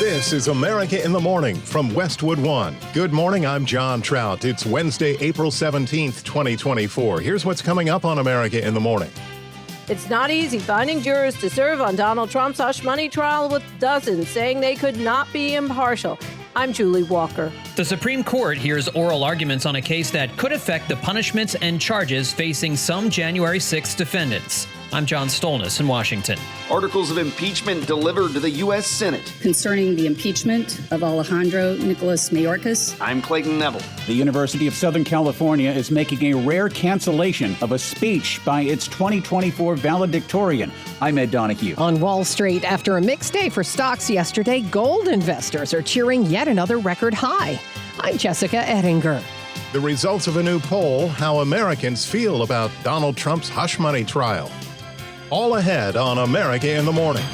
This is America in the Morning from Westwood One. Good morning, I'm John Trout. It's Wednesday, April 17th, 2024. Here's what's coming up on America in the Morning. It's not easy finding jurors to serve on Donald Trump's hush money trial, with dozens saying they could not be impartial. I'm Julie Walker. The Supreme Court hears oral arguments on a case that could affect the punishments and charges facing some January 6th defendants. I'm John Stolnis in Washington. Articles of impeachment delivered to the U.S. Senate. Concerning the impeachment of Alejandro Mayorkas. I'm Clayton Neville. The University of Southern California is making a rare cancellation of a speech by its 2024 valedictorian. I'm Ed Donahue. On Wall Street, after a mixed day for stocks yesterday, gold investors are cheering yet another record high. I'm Jessica Ettinger. The results of a new poll, how Americans feel about Donald Trump's hush money trial. All ahead on America in the Morning.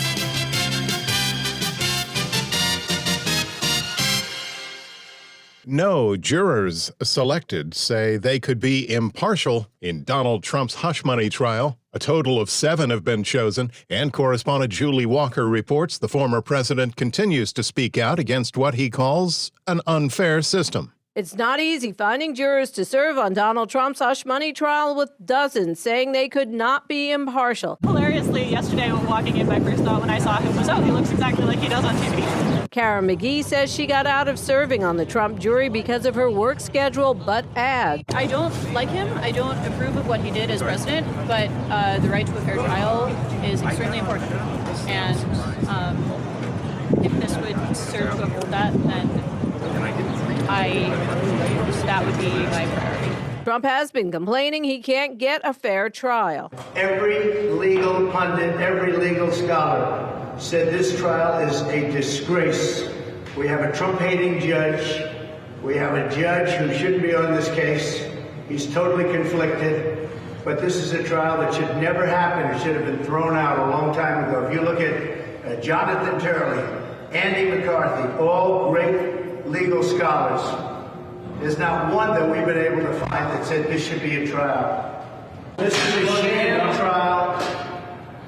No jurors selected say they could be impartial in Donald Trump's hush money trial. A total of 7 have been chosen, and correspondent Julie Walker reports the former president continues to speak out against what he calls an unfair system. It's not easy finding jurors to serve on Donald Trump's hush money trial, with dozens saying they could not be impartial. Hilariously, yesterday when walking in, my first thought when I saw him was, oh, he looks exactly like he does on TV. Karen McGee says she got out of serving on the Trump jury because of her work schedule, but adds, I don't like him. I don't approve of what he did as president, but the right to a fair trial is extremely important. And if this would serve to uphold that, then that would be my priority. Trump has been complaining he can't get a fair trial. Every legal pundit, every legal scholar said this trial is a disgrace. We have a Trump-hating judge. We have a judge who shouldn't be on this case. He's totally conflicted. But this is a trial that should never happen. It should have been thrown out a long time ago. If you look at Jonathan Turley, Andy McCarthy, all great legal scholars, there's not one that we've been able to find that said this should be a trial. This is a sham trial,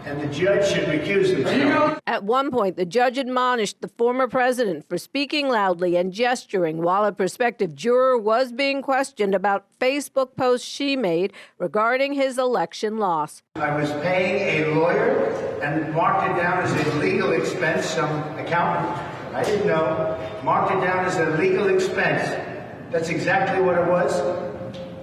and the judge should recuse himself. At one point, the judge admonished the former president for speaking loudly and gesturing while a prospective juror was being questioned about Facebook posts she made regarding his election loss. I was paying a lawyer and marked it down as a legal expense. Some accountant, I didn't know, marked it down as a legal expense. That's exactly what it was.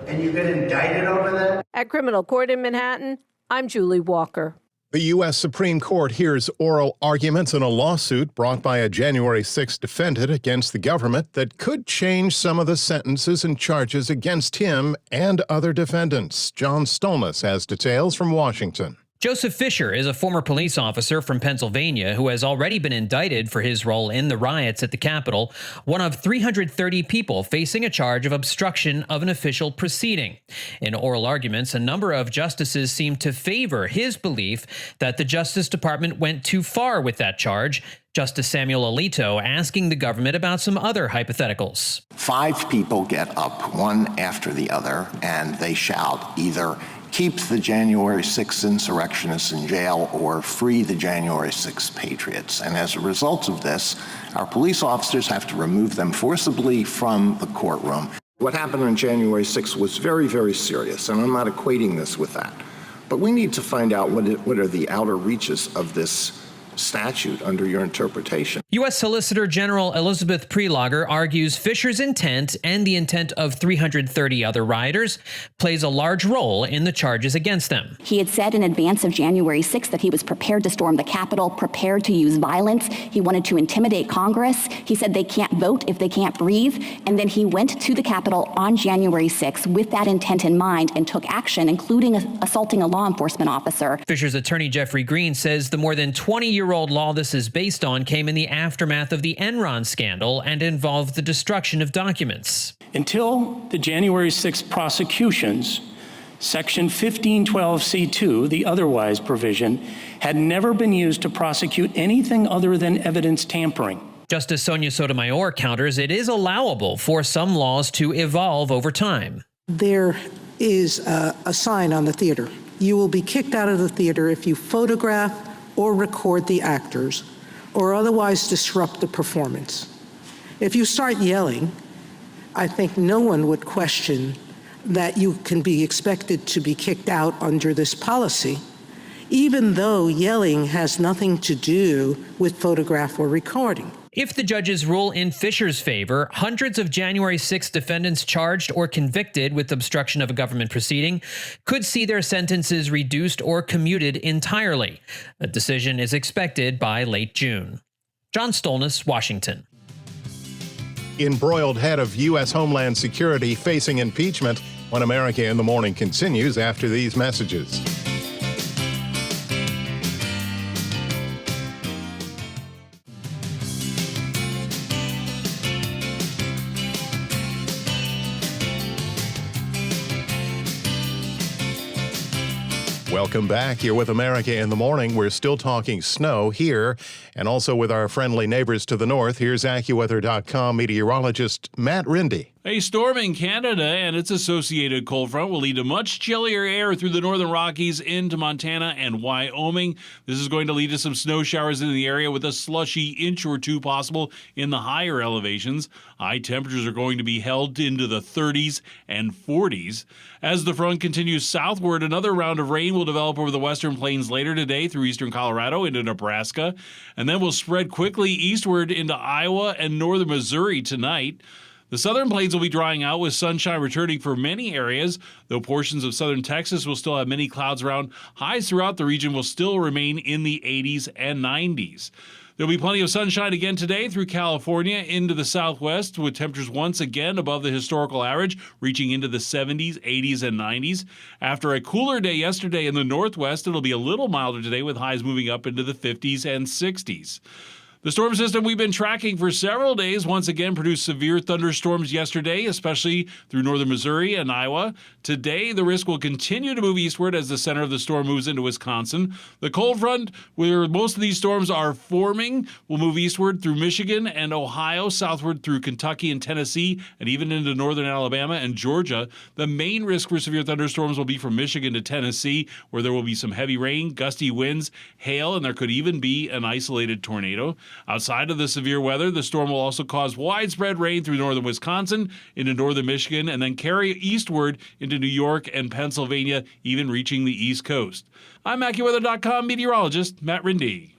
And you get indicted over that? At criminal court in Manhattan, I'm Julie Walker. The U.S. Supreme Court hears oral arguments in a lawsuit brought by a January 6th defendant against the government that could change some of the sentences and charges against him and other defendants. John Stolnis has details from Washington. Joseph Fisher is a former police officer from Pennsylvania who has already been indicted for his role in the riots at the Capitol, one of 330 people facing a charge of obstruction of an official proceeding. In oral arguments, a number of justices seemed to favor his belief that the Justice Department went too far with that charge. Justice Samuel Alito asking the government about some other hypotheticals. 5 people get up, one after the other, and they shout either keep the January 6th insurrectionists in jail or free the January 6th patriots. And as a result of this, our police officers have to remove them forcibly from the courtroom. What happened on January 6th was very, very serious, and I'm not equating this with that. But we need to find out what are the outer reaches of this statute under your interpretation. U.S. Solicitor General Elizabeth Prelogar argues Fisher's intent and the intent of 330 other rioters plays a large role in the charges against them. He had said in advance of January 6th that he was prepared to storm the Capitol, prepared to use violence. He wanted to intimidate Congress. He said they can't vote if they can't breathe. And then he went to the Capitol on January 6th with that intent in mind and took action, including assaulting a law enforcement officer. Fisher's attorney Jeffrey Green says the more than 20-year-old law this is based on came in the aftermath of the Enron scandal and involved the destruction of documents. Until the January 6th prosecutions, Section 1512C2, the otherwise provision, had never been used to prosecute anything other than evidence tampering. Justice Sonia Sotomayor counters it is allowable for some laws to evolve over time. There is a sign on the theater. You will be kicked out of the theater if you photograph or record the actors or otherwise disrupt the performance. If you start yelling, I think no one would question that you can be expected to be kicked out under this policy, even though yelling has nothing to do with photograph or recording. If the judges rule in Fisher's favor, hundreds of January 6 defendants charged or convicted with obstruction of a government proceeding could see their sentences reduced or commuted entirely. A decision is expected by late June. John Stolnis, Washington. Embroiled head of U.S. Homeland Security facing impeachment when America in the Morning continues after these messages. Welcome back. You're with America in the Morning. We're still talking snow here and also with our friendly neighbors to the north. Here's AccuWeather.com meteorologist Matt Rindy. A storm in Canada and its associated cold front will lead to much chillier air through the northern Rockies into Montana and Wyoming. This is going to lead to some snow showers in the area with a slushy inch or two possible in the higher elevations. High temperatures are going to be held into the 30s and 40s. As the front continues southward, another round of rain will develop over the western plains later today through eastern Colorado into Nebraska, and then will spread quickly eastward into Iowa and northern Missouri tonight. The southern plains will be drying out with sunshine returning for many areas, though portions of southern Texas will still have many clouds around. Highs throughout the region will still remain in the 80s and 90s. There'll be plenty of sunshine again today through California into the southwest, with temperatures once again above the historical average, reaching into the 70s, 80s, and 90s. After a cooler day yesterday in the northwest, it'll be a little milder today with highs moving up into the 50s and 60s. The storm system we've been tracking for several days once again produced severe thunderstorms yesterday, especially through northern Missouri and Iowa. Today, the risk will continue to move eastward as the center of the storm moves into Wisconsin. The cold front, where most of these storms are forming, will move eastward through Michigan and Ohio, southward through Kentucky and Tennessee, and even into northern Alabama and Georgia. The main risk for severe thunderstorms will be from Michigan to Tennessee, where there will be some heavy rain, gusty winds, hail, and there could even be an isolated tornado. Outside of the severe weather, the storm will also cause widespread rain through northern Wisconsin, into northern Michigan, and then carry eastward into New York and Pennsylvania, even reaching the East Coast. I'm AccuWeather.com meteorologist Matt Rindy.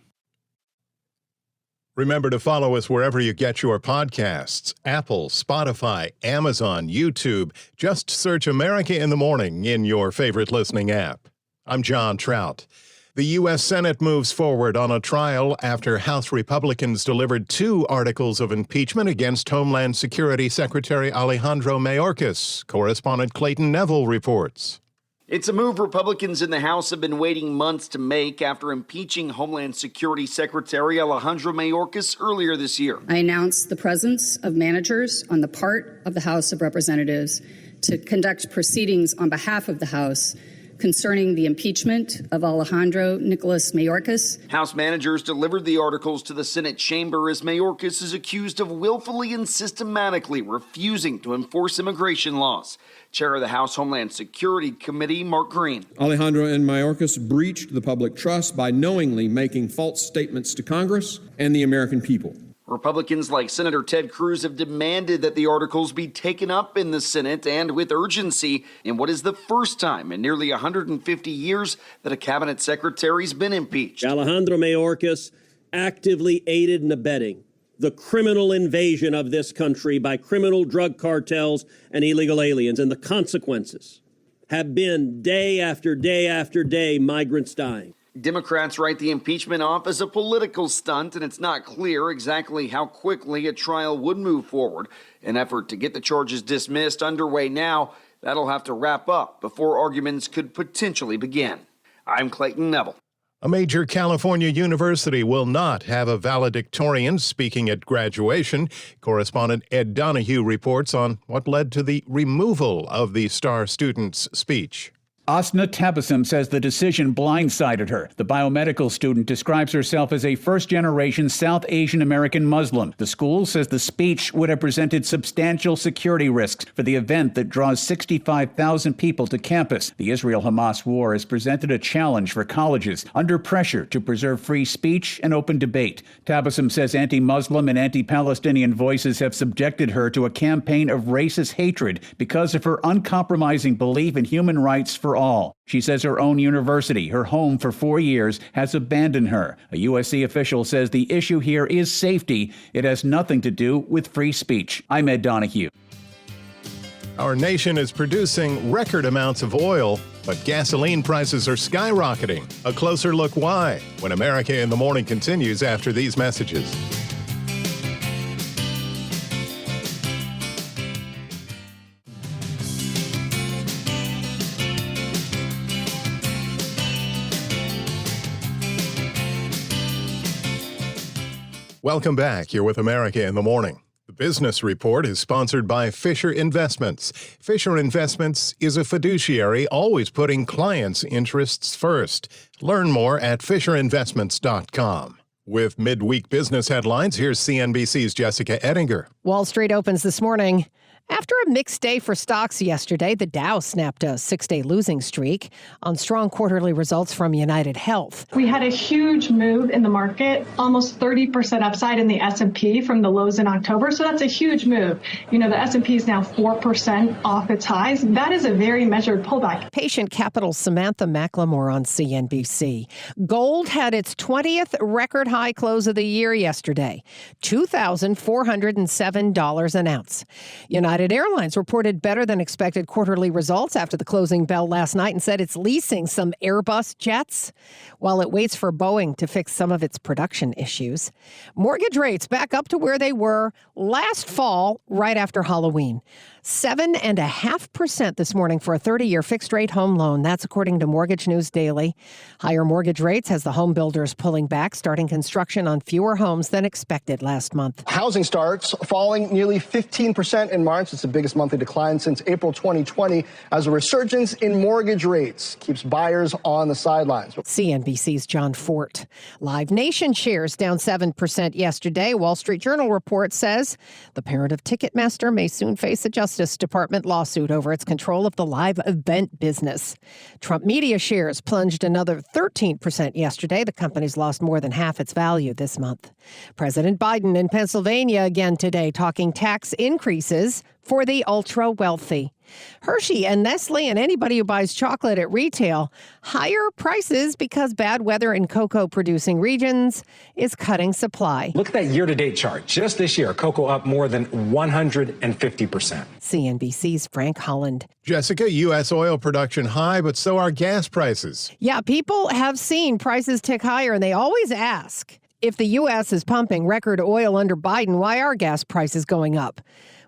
Remember to follow us wherever you get your podcasts. Apple, Spotify, Amazon, YouTube. Just search America in the Morning in your favorite listening app. I'm John Trout. The U.S. Senate moves forward on a trial after House Republicans delivered 2 articles of impeachment against Homeland Security Secretary Alejandro Mayorkas. Correspondent Clayton Neville reports. It's a move Republicans in the House have been waiting months to make after impeaching Homeland Security Secretary Alejandro Mayorkas earlier this year. I announced the presence of managers on the part of the House of Representatives to conduct proceedings on behalf of the House concerning the impeachment of Alejandro Nicholas Mayorkas. House managers delivered the articles to the Senate chamber as Mayorkas is accused of willfully and systematically refusing to enforce immigration laws. Chair of the House Homeland Security Committee, Mark Green. Alejandro and Mayorkas breached the public trust by knowingly making false statements to Congress and the American people. Republicans like Senator Ted Cruz have demanded that the articles be taken up in the Senate and with urgency in what is the first time in nearly 150 years that a cabinet secretary's been impeached. Alejandro Mayorkas actively aided and abetting the criminal invasion of this country by criminal drug cartels and illegal aliens, and the consequences have been day after day after day migrants dying. Democrats write the impeachment off as a political stunt, and it's not clear exactly how quickly a trial would move forward. An effort to get the charges dismissed underway now. That'll have to wrap up before arguments could potentially begin. I'm Clayton Neville. A major California university will not have a valedictorian speaking at graduation. Correspondent Ed Donahue reports on what led to the removal of the star student's speech. Asna Tabassum says the decision blindsided her. The biomedical student describes herself as a first-generation South Asian American Muslim. The school says the speech would have presented substantial security risks for the event that draws 65,000 people to campus. The Israel-Hamas war has presented a challenge for colleges under pressure to preserve free speech and open debate. Tabassum says anti-Muslim and anti-Palestinian voices have subjected her to a campaign of racist hatred because of her uncompromising belief in human rights for all. She says her own university, her home for 4 years, has abandoned her. A USC official says the issue here is safety. It has nothing to do with free speech. I'm Ed Donahue. Our nation is producing record amounts of oil, but gasoline prices are skyrocketing. A closer look why, when America in the Morning continues after these messages. Welcome back. You're with America in the Morning. The Business Report is sponsored by Fisher Investments. Fisher Investments is a fiduciary, always putting clients' interests first. Learn more at FisherInvestments.com. With midweek business headlines, here's CNBC's Jessica Ettinger. Wall Street opens this morning. After a mixed day for stocks yesterday, the Dow snapped a 6-day losing streak on strong quarterly results from United Health. We had a huge move in the market, almost 30% upside in the S&P from the lows in October. So that's a huge move. You know, the S&P is now 4% off its highs. That is a very measured pullback. Patient Capital's Samantha McLemore on CNBC. Gold had its 20th record high close of the year yesterday, $2,407 an ounce. United Airlines reported better than expected quarterly results after the closing bell last night and said it's leasing some Airbus jets while it waits for Boeing to fix some of its production issues. Mortgage rates back up to where they were last fall, right after Halloween. 7.5% this morning for a 30-year fixed-rate home loan. That's according to Mortgage News Daily. Higher mortgage rates has the home builders pulling back, starting construction on fewer homes than expected last month. Housing starts falling nearly 15% in March. It's the biggest monthly decline since April 2020 as a resurgence in mortgage rates keeps buyers on the sidelines. CNBC's John Fort. Live Nation shares down 7% yesterday. Wall Street Journal report says the parent of Ticketmaster may soon face a Justice Department lawsuit over its control of the live event business. Trump Media shares plunged another 13% yesterday. The company's lost more than half its value this month. President Biden in Pennsylvania again today talking tax increases for the ultra-wealthy. Hershey and Nestle and anybody who buys chocolate at retail, higher prices because bad weather in cocoa-producing regions is cutting supply. Look at that year-to-date chart. Just this year, cocoa up more than 150%. CNBC's Frank Holland. Jessica, U.S. oil production high, but so are gas prices. Yeah, people have seen prices tick higher, and they always ask, if the U.S. is pumping record oil under Biden, why are gas prices going up?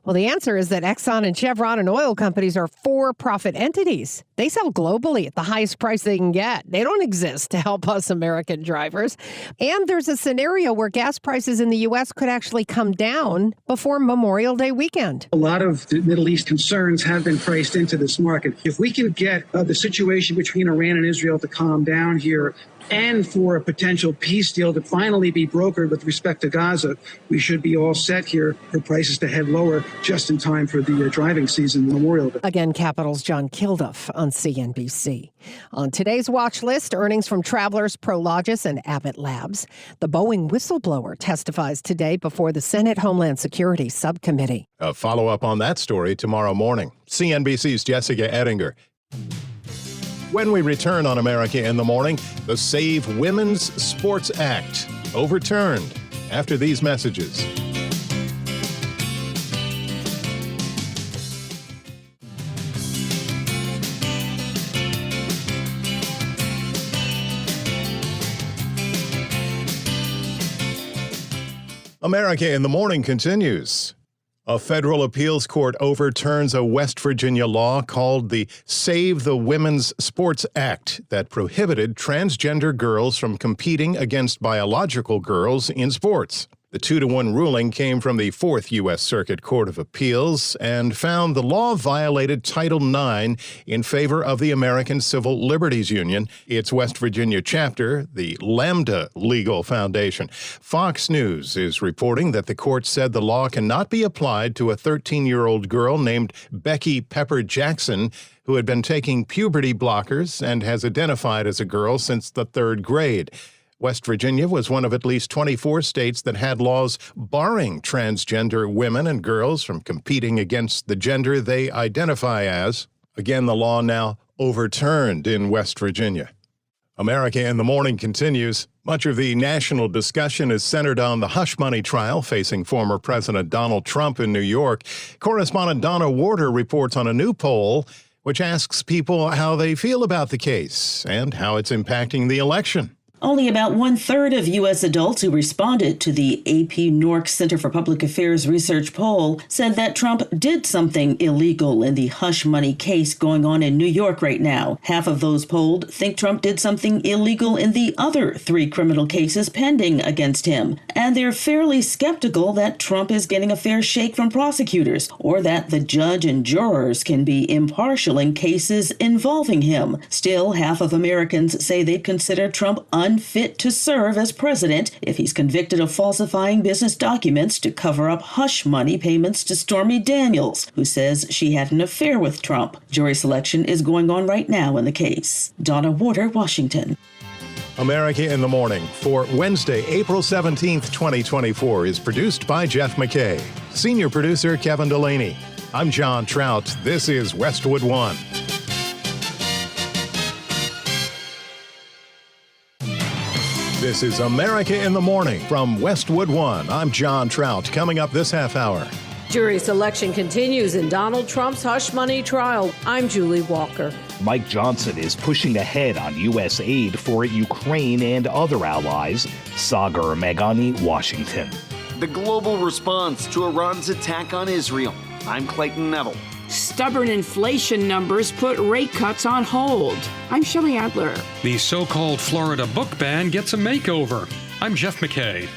Well, the answer is that Exxon and Chevron and oil companies are for-profit entities. They sell globally at the highest price they can get. They don't exist to help us American drivers. And there's a scenario where gas prices in the U.S. could actually come down before Memorial Day weekend. A lot of the Middle East concerns have been priced into this market. If we can get the situation between Iran and Israel to calm down here, and for a potential peace deal to finally be brokered with respect to Gaza, we should be all set here for prices to head lower just in time for the driving season, Memorial Day. Again, Capital's John Kilduff on CNBC. On today's watch list, earnings from Travelers, Prologis, and Abbott Labs. The Boeing whistleblower testifies today before the Senate Homeland Security Subcommittee. A follow-up on that story tomorrow morning. CNBC's Jessica Ettinger. When we return on America in the Morning, the Save Women's Sports Act overturned after these messages. America in the Morning continues. A federal appeals court overturns a West Virginia law called the Save the Women's Sports Act that prohibited transgender girls from competing against biological girls in sports. The 2-1 ruling came from the Fourth U.S. Circuit Court of Appeals and found the law violated Title IX in favor of the American Civil Liberties Union, its West Virginia chapter, the Lambda Legal Foundation. Fox News is reporting that the court said the law cannot be applied to a 13-year-old girl named Becky Pepper Jackson, who had been taking puberty blockers and has identified as a girl since the 3rd grade. West Virginia was one of at least 24 states that had laws barring transgender women and girls from competing against the gender they identify as. Again, the law now overturned in West Virginia. America in the Morning continues. Much of the national discussion is centered on the hush money trial facing former President Donald Trump in New York. Correspondent Donna Warder reports on a new poll which asks people how they feel about the case and how it's impacting the election. Only about 1/3 of U.S. adults who responded to the AP NORC Center for Public Affairs research poll said that Trump did something illegal in the hush money case going on in New York right now. Half of those polled think Trump did something illegal in the other 3 criminal cases pending against him. And they're fairly skeptical that Trump is getting a fair shake from prosecutors or that the judge and jurors can be impartial in cases involving him. Still, half of Americans say they'd consider Trump unfit to serve as president if he's convicted of falsifying business documents to cover up hush money payments to Stormy Daniels, who says she had an affair with Trump. Jury selection is going on right now in the case. Donna Warder, Washington. America in the Morning for Wednesday, April 17th, 2024 is produced by Jeff McKay. Senior producer Kevin Delaney. I'm John Trout. This is Westwood One. This is America in the Morning from Westwood One. I'm John Trout. Coming up this half hour. Jury selection continues in Donald Trump's hush money trial. I'm Julie Walker. Mike Johnson is pushing ahead on U.S. aid for Ukraine and other allies. Sagar Meghani, Washington. The global response to Iran's attack on Israel. I'm Clayton Neville. Stubborn inflation numbers put rate cuts on hold. I'm Shelley Adler. The so-called Florida book ban gets a makeover. I'm Jeff McKay.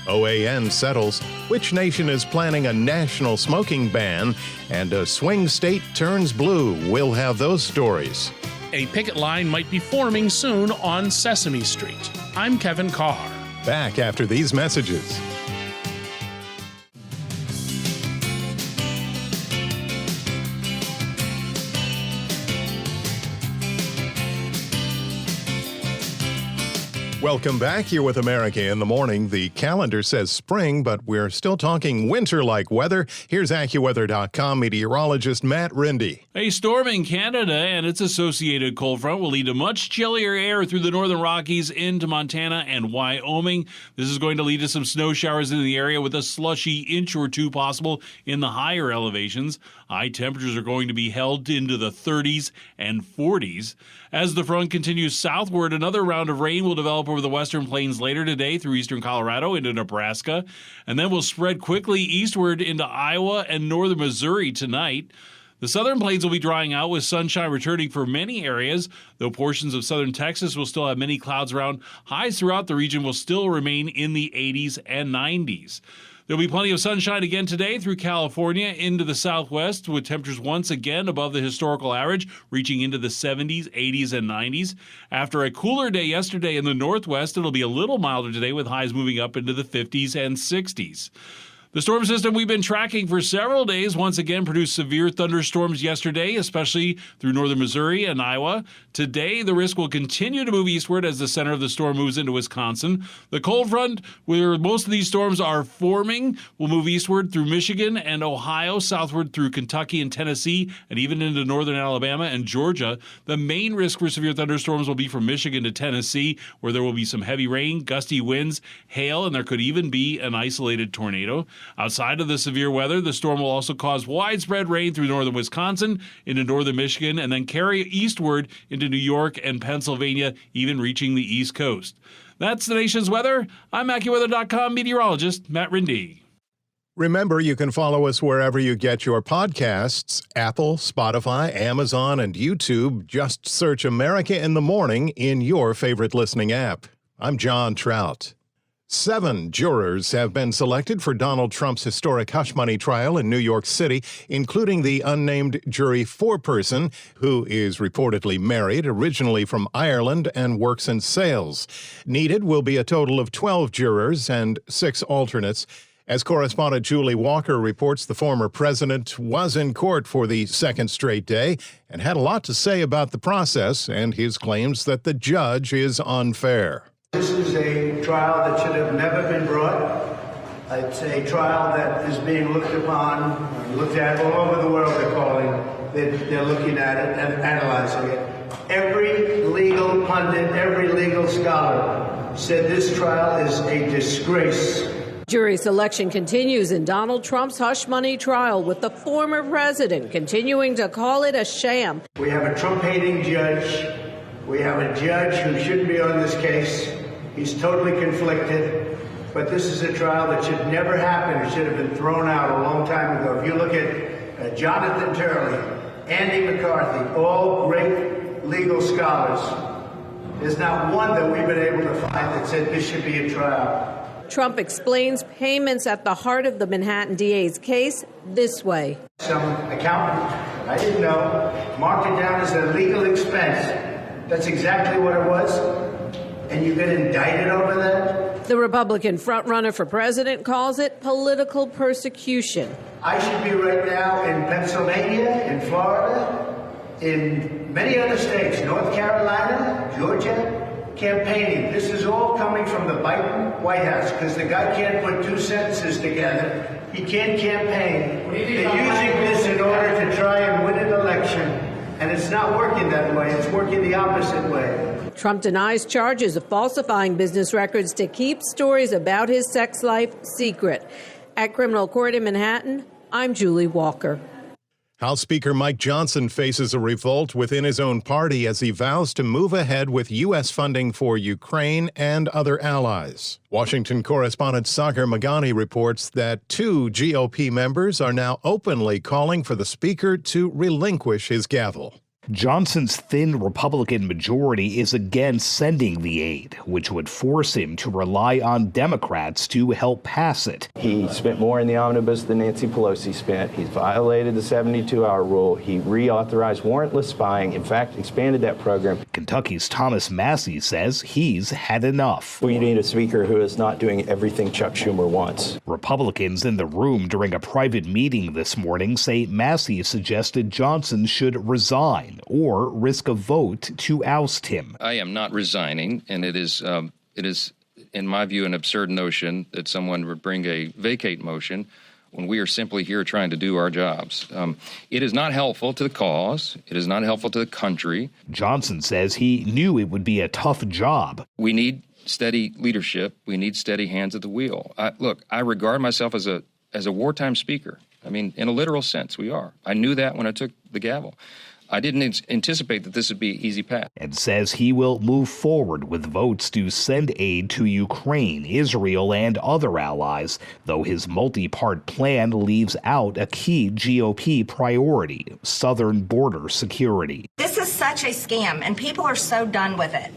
OAN settles which nation is planning a national smoking ban, and a swing state turns blue. We'll have those stories. A picket line might be forming soon on Sesame Street. I'm Kevin Carr. Back after these messages. Welcome back. Here with America in the Morning. The calendar says spring, but we're still talking winter-like weather. Here's AccuWeather.com meteorologist Matt Rindy. A storm in Canada and its associated cold front will lead to much chillier air through the northern Rockies into Montana and Wyoming. This is going to lead to some snow showers in the area with a slushy inch or 2 possible in the higher elevations. High temperatures are going to be held into the 30s and 40s. As the front continues southward, another round of rain will develop over the western plains later today through eastern Colorado into Nebraska, and then will spread quickly eastward into Iowa and northern Missouri tonight. The southern plains will be drying out with sunshine returning for many areas, though portions of southern Texas will still have many clouds around. Highs throughout the region will still remain in the 80s and 90s. There'll be plenty of sunshine again today through California into the southwest, with temperatures once again above the historical average, reaching into the 70s, 80s, and 90s. After a cooler day yesterday in the northwest, it'll be a little milder today with highs moving up into the 50s and 60s. The storm system we've been tracking for several days once again produced severe thunderstorms yesterday, especially through northern Missouri and Iowa. Today, the risk will continue to move eastward as the center of the storm moves into Wisconsin. The cold front, where most of these storms are forming, will move eastward through Michigan and Ohio, southward through Kentucky and Tennessee, and even into northern Alabama and Georgia. The main risk for severe thunderstorms will be from Michigan to Tennessee, where there will be some heavy rain, gusty winds, hail, and there could even be an isolated tornado. Outside of the severe weather, the storm will also cause widespread rain through northern Wisconsin, into northern Michigan, and then carry eastward into New York and Pennsylvania, even reaching the East Coast. That's the nation's weather. I'm AccuWeather.com meteorologist Matt Rindy. Remember, you can follow us wherever you get your podcasts, Apple, Spotify, Amazon, and YouTube. Just search America in the Morning in your favorite listening app. I'm John Trout. 7 jurors have been selected for Donald Trump's historic hush money trial in New York City, including the unnamed jury foreperson who is reportedly married, originally from Ireland, and works in sales. Needed will be a total of 12 jurors and 6 alternates. As correspondent Julie Walker reports, the former president was in court for the second straight day and had a lot to say about the process and his claims that the judge is unfair. This is a trial that should have never been brought. It's a trial that is being looked upon, looked at all over the world. They're looking at it and analyzing it. Every legal pundit, every legal scholar said this trial is a disgrace. Jury selection continues in Donald Trump's hush money trial, with the former president continuing to call it a sham. We have a Trump-hating judge. We have a judge who shouldn't be on this case. He's totally conflicted. But this is a trial that should never happen. It should have been thrown out a long time ago. If you look at Jonathan Turley, Andy McCarthy, all great legal scholars, there's not one that we've been able to find that said this should be a trial. Trump explains payments at the heart of the Manhattan DA's case this way. Some accountant, I didn't know, marked it down as a legal expense. That's exactly what it was. And you get indicted over that? The Republican frontrunner for president calls it political persecution. I should be right now in Pennsylvania, in Florida, in many other states, North Carolina, Georgia, campaigning. This is all coming from the Biden White House because the guy can't put 2 sentences together. He can't campaign. They're using this in order to try and win an election. And it's not working that way. It's working the opposite way. Trump denies charges of falsifying business records to keep stories about his sex life secret. At criminal court in Manhattan, I'm Julie Walker. House Speaker Mike Johnson faces a revolt within his own party as he vows to move ahead with U.S. funding for Ukraine and other allies. Washington correspondent Sagar Meghani reports that 2 GOP members are now openly calling for the Speaker to relinquish his gavel. Johnson's thin Republican majority is against sending the aid, which would force him to rely on Democrats to help pass it. He spent more in the omnibus than Nancy Pelosi spent. He's violated the 72-hour rule. He reauthorized warrantless spying, in fact, expanded that program. Kentucky's Thomas Massie says he's had enough. We need a speaker who is not doing everything Chuck Schumer wants. Republicans in the room during a private meeting this morning say Massie suggested Johnson should resign or risk a vote to oust him. I am not resigning, and it is, in my view, an absurd notion that someone would bring a vacate motion when we are simply here trying to do our jobs. It is not helpful to the cause. It is not helpful to the country. Johnson says he knew it would be a tough job. We need steady leadership. We need steady hands at the wheel. I regard myself as a wartime speaker. I mean, in a literal sense, we are. I knew that when I took the gavel. I didn't anticipate that this would be an easy path. And says he will move forward with votes to send aid to Ukraine, Israel, and other allies, though his multi-part plan leaves out a key GOP priority, southern border security. This is such a scam, and people are so done with it.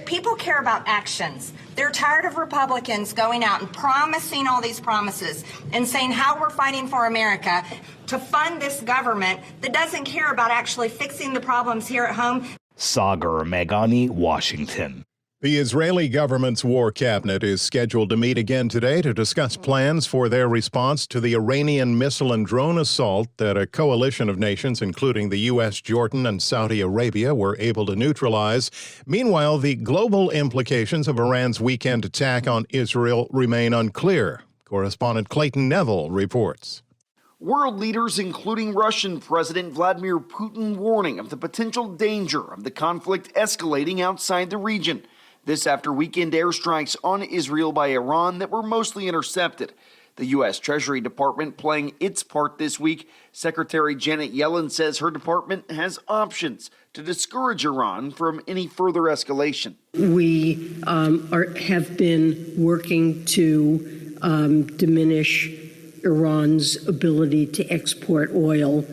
People care about actions. They're tired of Republicans going out and promising all these promises and saying how we're fighting for America to fund this government that doesn't care about actually fixing the problems here at home. Sagar Meghani, Washington. The Israeli government's war cabinet is scheduled to meet again today to discuss plans for their response to the Iranian missile and drone assault that a coalition of nations, including the U.S., Jordan, and Saudi Arabia, were able to neutralize. Meanwhile, the global implications of Iran's weekend attack on Israel remain unclear. Correspondent Clayton Neville reports. World leaders, including Russian President Vladimir Putin, warning of the potential danger of the conflict escalating outside the region. This after weekend airstrikes on Israel by Iran that were mostly intercepted. The U.S. Treasury Department playing its part this week. Secretary Janet Yellen says her department has options to discourage Iran from any further escalation. We have been working to diminish Iran's ability to export oil.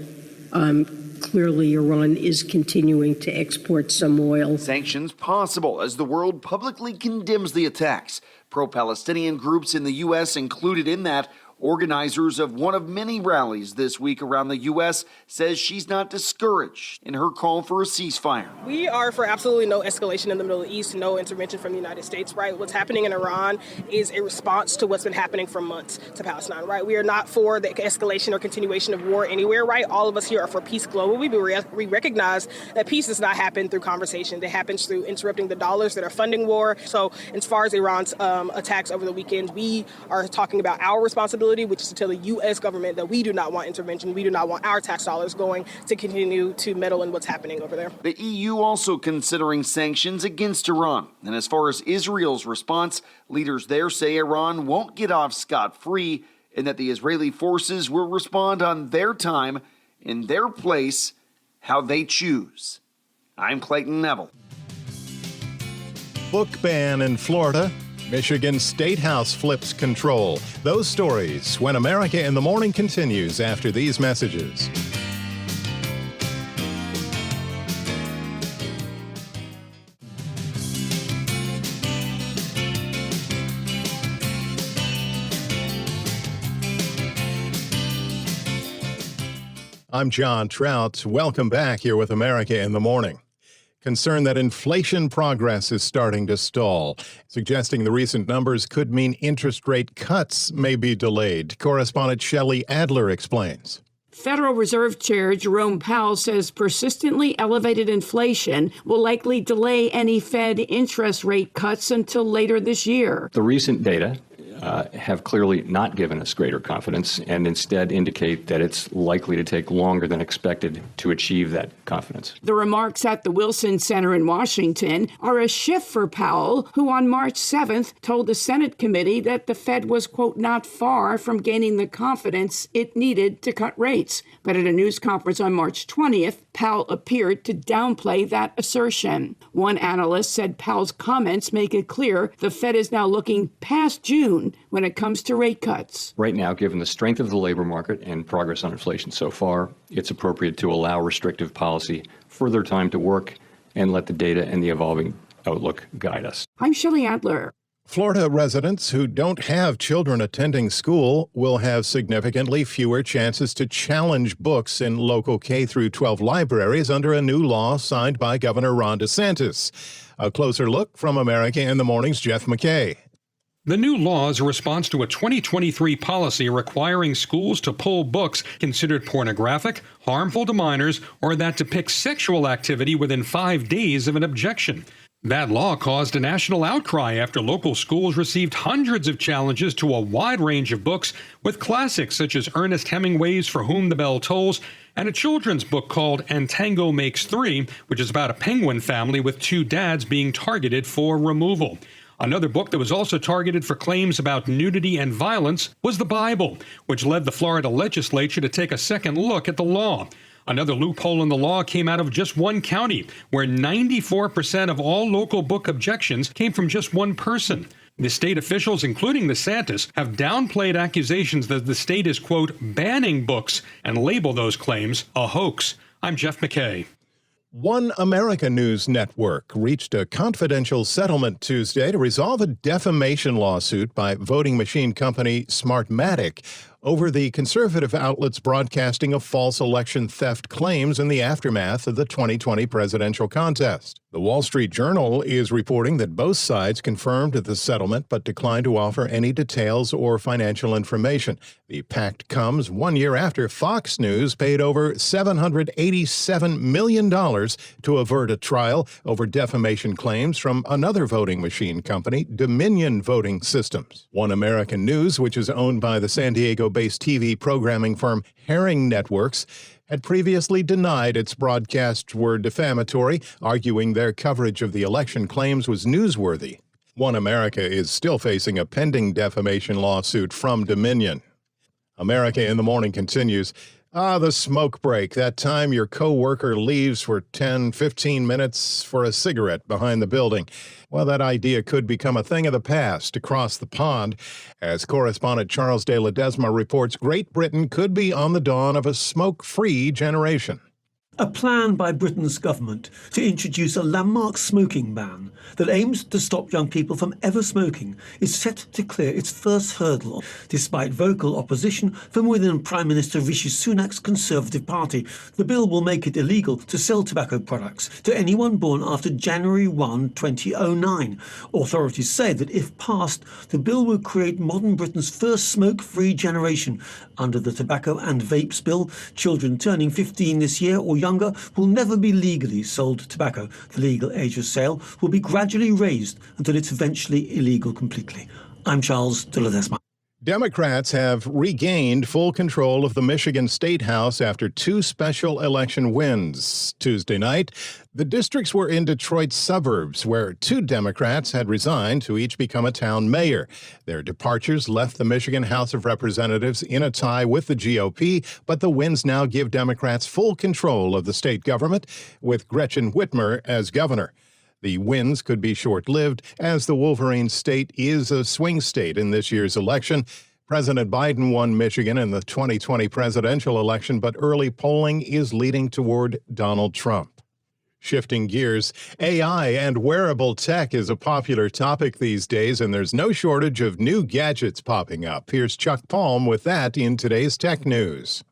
Clearly, Iran is continuing to export some oil. Sanctions possible as the world publicly condemns the attacks. Pro-Palestinian groups in the U.S. included in that. Organizers of one of many rallies this week around the U.S. says she's not discouraged in her call for a ceasefire. We are for absolutely no escalation in the Middle East, no intervention from the United States, right? What's happening in Iran is a response to what's been happening for months to Palestine, right? We are not for the escalation or continuation of war anywhere, right? All of us here are for peace globally, but we recognize that peace does not happen through conversation. It happens through interrupting the dollars that are funding war. So as far as Iran's attacks over the weekend, we are talking about our responsibility, which is to tell the U.S. government that we do not want intervention. We do not want our tax dollars going to continue to meddle in what's happening over there. The EU also considering sanctions against Iran. And as far as Israel's response, leaders there say Iran won't get off scot-free and that the Israeli forces will respond on their time, in their place, how they choose. I'm Clayton Neville. Book ban in Florida. Michigan State House flips control. Those stories when America in the Morning continues after these messages. I'm John Trout. Welcome back here with America in the Morning. Concern that inflation progress is starting to stall, suggesting the recent numbers could mean interest rate cuts may be delayed. Correspondent Shelley Adler explains. Federal Reserve Chair Jerome Powell says persistently elevated inflation will likely delay any Fed interest rate cuts until later this year. The recent data have clearly not given us greater confidence and instead indicate that it's likely to take longer than expected to achieve that confidence. The remarks at the Wilson Center in Washington are a shift for Powell, who on March 7th told the Senate committee that the Fed was, quote, not far from gaining the confidence it needed to cut rates. But at a news conference on March 20th, Powell appeared to downplay that assertion. One analyst said Powell's comments make it clear the Fed is now looking past June when it comes to rate cuts. Right now, given the strength of the labor market and progress on inflation so far, it's appropriate to allow restrictive policy further time to work and let the data and the evolving outlook guide us. I'm Shelley Adler. Florida residents who don't have children attending school will have significantly fewer chances to challenge books in local K-12 libraries under a new law signed by Governor Ron DeSantis. A closer look from America in the Morning's Jeff McKay. The new law is a response to a 2023 policy requiring schools to pull books considered pornographic, harmful to minors, or that depict sexual activity within 5 days of an objection. That law caused a national outcry after local schools received hundreds of challenges to a wide range of books, with classics such as Ernest Hemingway's For Whom the Bell Tolls, and a children's book called And Tango Makes Three, which is about a penguin family with 2 dads being targeted for removal. Another book that was also targeted for claims about nudity and violence was the Bible, which led the Florida legislature to take a second look at the law. Another loophole in the law came out of just one county, where 94% of all local book objections came from just one person. The state officials, including DeSantis, have downplayed accusations that the state is, quote, banning books and label those claims a hoax. I'm Jeff McKay. One America News Network reached a confidential settlement Tuesday to resolve a defamation lawsuit by voting machine company Smartmatic over the conservative outlet's broadcasting of false election theft claims in the aftermath of the 2020 presidential contest. The Wall Street Journal is reporting that both sides confirmed the settlement but declined to offer any details or financial information. The pact comes 1 year after Fox News paid over $787 million to avert a trial over defamation claims from another voting machine company, Dominion Voting Systems. One American News, which is owned by the San Diego-based TV programming firm Herring Networks, had previously denied its broadcasts were defamatory, arguing their coverage of the election claims was newsworthy. One America is still facing a pending defamation lawsuit from Dominion. America in the Morning continues. The smoke break, that time your coworker leaves for 10, 15 minutes for a cigarette behind the building. Well, that idea could become a thing of the past across the pond. As correspondent Charles de Ledesma reports, Great Britain could be on the dawn of a smoke-free generation. A plan by Britain's government to introduce a landmark smoking ban that aims to stop young people from ever smoking is set to clear its first hurdle, despite vocal opposition from within Prime Minister Rishi Sunak's Conservative Party. The bill will make it illegal to sell tobacco products to anyone born after January 1, 2009. Authorities say that if passed, the bill will create modern Britain's first smoke-free generation. Under the Tobacco and Vapes Bill, children turning 15 this year or younger will never be legally sold tobacco. The legal age of sale will be gradually raised until it's eventually illegal completely. I'm Charles de Ledesma. Democrats have regained full control of the Michigan State House after two special election wins. Tuesday night, the districts were in Detroit's suburbs, where two Democrats had resigned to each become a town mayor. Their departures left the Michigan House of Representatives in a tie with the GOP, but the wins now give Democrats full control of the state government, with Gretchen Whitmer as governor. The wins could be short-lived, as the Wolverine state is a swing state in this year's election. President Biden won Michigan in the 2020 presidential election, but early polling is leading toward Donald Trump. Shifting gears, AI and wearable tech is a popular topic these days, and there's no shortage of new gadgets popping up. Here's Chuck Palm with that in today's tech news.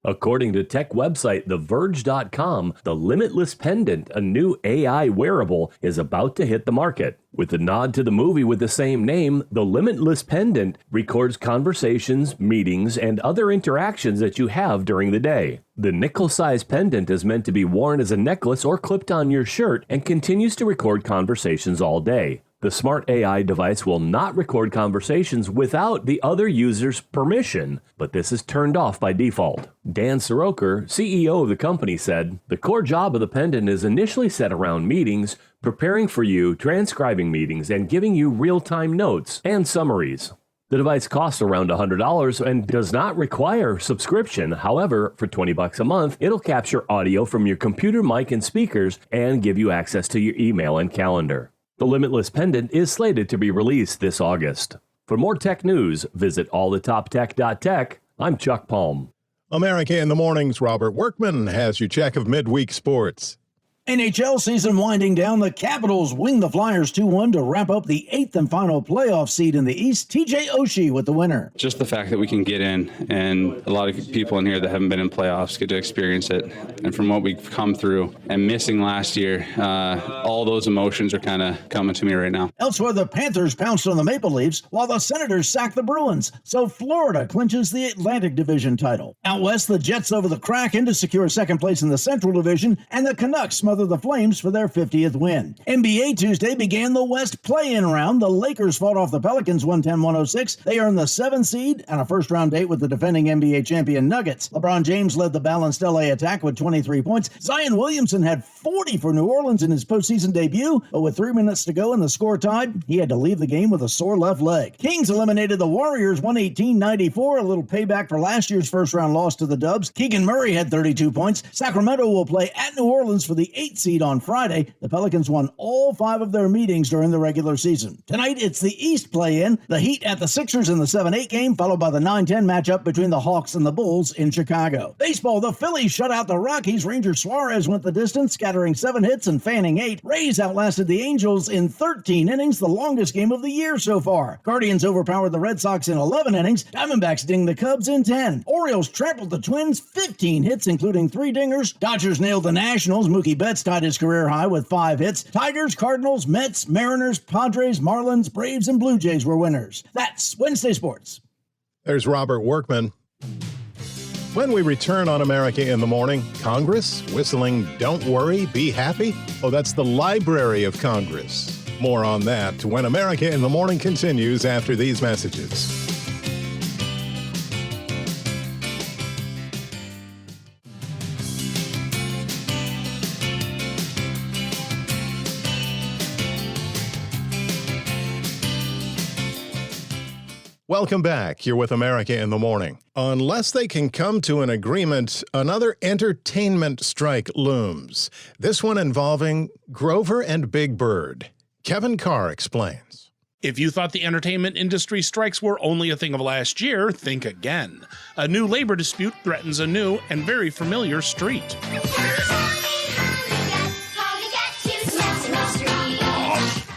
According to tech website TheVerge.com, the Limitless Pendant, a new AI wearable, is about to hit the market. With a nod to the movie with the same name, the Limitless Pendant records conversations, meetings, and other interactions that you have during the day. The nickel-sized pendant is meant to be worn as a necklace or clipped on your shirt and continues to record conversations all day. The smart AI device will not record conversations without the other user's permission, but this is turned off by default. Dan Soroker, CEO of the company, said, "The core job of the pendant is initially set around meetings, preparing for you, transcribing meetings, and giving you real-time notes and summaries." The device costs around $100 and does not require subscription. However, for $20 a month, it'll capture audio from your computer mic and speakers and give you access to your email and calendar. The Limitless Pendant is slated to be released this August. For more tech news, visit allthetoptech.tech. I'm Chuck Palm. America in the Morning's Robert Workman has your check of midweek sports. NHL season winding down. The Capitals wing the Flyers 2-1 to wrap up the 8th and final playoff seed in the East. TJ Oshie with the winner. Just the fact that we can get in, and a lot of people in here that haven't been in playoffs get to experience it. And from what we've come through and missing last year, all those emotions are kind of coming to me right now. Elsewhere, the Panthers pounced on the Maple Leafs while the Senators sacked the Bruins. So Florida clinches the Atlantic Division title. Out west, the Jets over the Kraken to secure second place in the Central Division, and the Canucks smother the Flames for their 50th win. NBA Tuesday began the West play-in round. The Lakers fought off the Pelicans 110-106. They earned the 7th seed and a first-round date with the defending NBA champion Nuggets. LeBron James led the balanced LA attack with 23 points. Zion Williamson had 40 for New Orleans in his postseason debut, but with 3 minutes to go and the score tied, he had to leave the game with a sore left leg. Kings eliminated the Warriors 118-94, a little payback for last year's first-round loss to the Dubs. Keegan Murray had 32 points. Sacramento will play at New Orleans for the 8th seed on Friday. The Pelicans won all 5 of their meetings during the regular season. Tonight, it's the East play-in. The Heat at the Sixers in the 7-8 game, followed by the 9-10 matchup between the Hawks and the Bulls in Chicago. Baseball, the Phillies shut out the Rockies. Ranger Suarez went the distance, scattering 7 hits and fanning 8. Rays outlasted the Angels in 13 innings, the longest game of the year so far. Guardians overpowered the Red Sox in 11 innings. Diamondbacks dinged the Cubs in 10. Orioles trampled the Twins, 15 hits, including 3 dingers. Dodgers nailed the Nationals. Mookie Betts tied his career high with 5 hits. Tigers, Cardinals, Mets, Mariners, Padres, Marlins, Braves, and Blue Jays were winners. That's Wednesday Sports. There's Robert Workman. When we return on America in the Morning, Congress whistling "Don't worry, be happy"? Oh, that's the Library of Congress. More on that when America in the Morning continues after these messages. Welcome back. You're with America in the Morning. Unless they can come to an agreement, another entertainment strike looms. This one involving Grover and Big Bird. Kevin Carr explains. If you thought the entertainment industry strikes were only a thing of last year, think again. A new labor dispute threatens a new and very familiar street.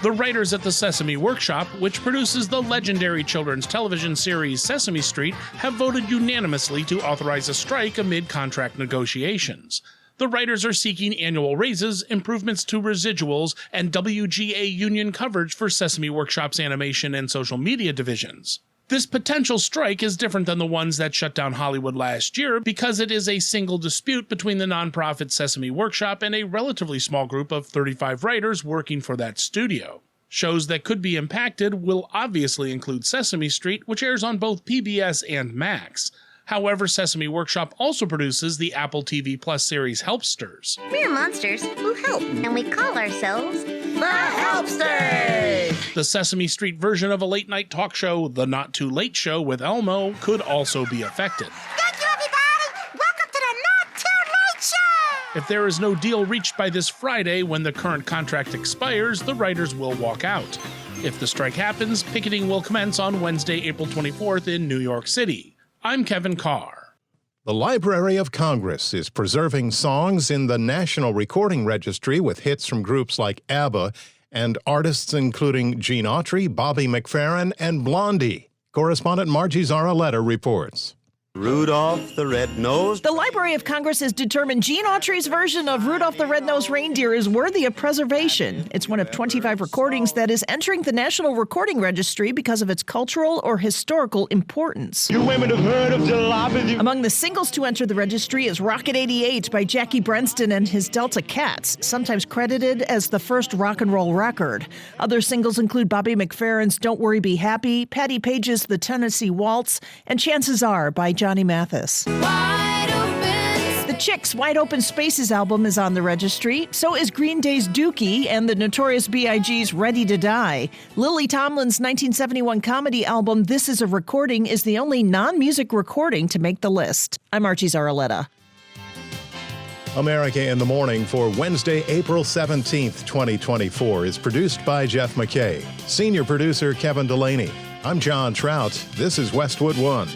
The writers at the Sesame Workshop, which produces the legendary children's television series Sesame Street, have voted unanimously to authorize a strike amid contract negotiations. The writers are seeking annual raises, improvements to residuals, and WGA union coverage for Sesame Workshop's animation and social media divisions. This potential strike is different than the ones that shut down Hollywood last year because it is a single dispute between the nonprofit Sesame Workshop and a relatively small group of 35 writers working for that studio. Shows that could be impacted will obviously include Sesame Street, which airs on both PBS and Max. However, Sesame Workshop also produces the Apple TV Plus series Helpsters. We're monsters who help, and we call ourselves the Helpsters! The Sesame Street version of a late-night talk show, The Not Too Late Show with Elmo, could also be affected. Thank you, everybody! Welcome to the Not Too Late Show! If there is no deal reached by this Friday when the current contract expires, the writers will walk out. If the strike happens, picketing will commence on Wednesday, April 24th in New York City. I'm Kevin Carr. The Library of Congress is preserving songs in the National Recording Registry with hits from groups like ABBA and artists including Gene Autry, Bobby McFerrin, and Blondie. Correspondent Margie Zaraletta reports. Rudolph the Red-Nosed. The Library of Congress has determined Gene Autry's version of Rudolph the Red-Nosed Reindeer is worthy of preservation. It's one of 25 recordings that is entering the National Recording Registry because of its cultural or historical importance. You women have heard of jalopy. Among the singles to enter the registry is Rocket 88 by Jackie Brenston and his Delta Cats, sometimes credited as the first rock and roll record. Other singles include Bobby McFerrin's Don't Worry Be Happy, Patti Page's The Tennessee Waltz, and Chances Are by Johnny Mathis. The Chicks' Wide Open Spaces album is on the registry. So is Green Day's Dookie and the Notorious B.I.G.'s Ready to Die. Lily Tomlin's 1971 comedy album This Is a Recording is the only non-music recording to make the list. I'm Archie Zaraletta. America in the Morning for Wednesday, April 17th, 2024 is produced by Jeff McKay. Senior producer Kevin Delaney. I'm John Trout. This is Westwood One.